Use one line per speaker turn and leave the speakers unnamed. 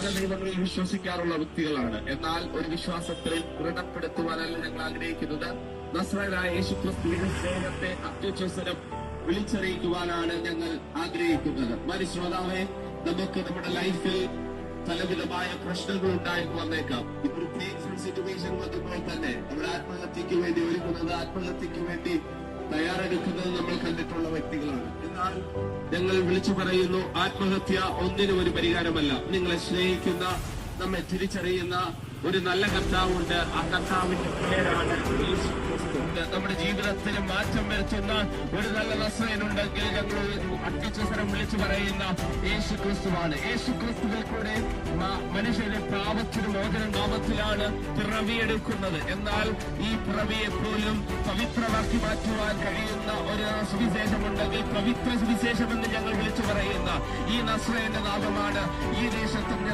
പല ദൈവങ്ങളിൽ വിശ്വസിക്കാറുള്ള വ്യക്തികളാണ്. എന്നാൽ ഒരു വിശ്വാസത്തിൽ ദൃഢപ്പെടുത്തുവാനല്ല ഞങ്ങൾ ആഗ്രഹിക്കുന്നത്. നസ്രായനായ യേശുക്രിസ്തുവിന്റെ സ്നേഹത്തെ അത്യുച്ഛ്വസനം വിളിച്ചറിയിക്കുവാനാണ് ഞങ്ങൾ ആഗ്രഹിക്കുന്നത്. ശ്രോതാവേ, നമുക്ക് നമ്മുടെ ലൈഫിൽ പലവിധമായ പ്രശ്നങ്ങൾ ഉണ്ടായിട്ട് വന്നേക്കാം. ഒരു പെയിൻഫുൾ സിറ്റുവേഷൻ വന്നപ്പോൾ തന്നെ നമ്മൾ ആത്മഹത്യക്ക് വേണ്ടി ഒരുങ്ങുന്നത്, ആത്മഹത്യക്ക് വേണ്ടി തയ്യാറെടുക്കുന്നത് നമ്മൾ കണ്ടിട്ടുള്ള വ്യക്തികളാണ്. എന്നാൽ ഞങ്ങൾ വിളിച്ചു പറയുന്നു, ആത്മഹത്യ ഒന്നിനും ഒരു പരിഹാരമല്ല. നിങ്ങളെ സ്നേഹിക്കുന്ന, നമ്മെ തിരിച്ചറിയുന്ന ഒരു നല്ല കർത്താവുണ്ട്. ആ കർത്താവിന്റെ പേരാണ് നമ്മുടെ ജീവിതത്തിന് മാറ്റം വരുത്തുന്ന ഒരു നല്ല നസ്രയനുണ്ടെങ്കിൽ ഞങ്ങൾ അത്യുച്ഛ്വസനം വിളിച്ചു പറയുന്ന യേശു ക്രിസ്തുവാണ്. യേശു ക്രിസ്തുവിൽ കൂടെ മനുഷ്യന്റെ പാപത്തിന് മോചനം നാമത്തിലാണ് പിറവിയെടുക്കുന്നത്. എന്നാൽ ഈ പിറവിയെ പോലും പവിത്രമാക്കി മാറ്റുവാൻ കഴിയുന്ന ഒരു സുവിശേഷമുണ്ടെങ്കിൽ പവിത്ര സുവിശേഷമെന്ന് ഞങ്ങൾ വിളിച്ചു പറയുന്ന ഈ നസ്രയന്റെ നാമമാണ് ഈ ദേശത്തിന്റെ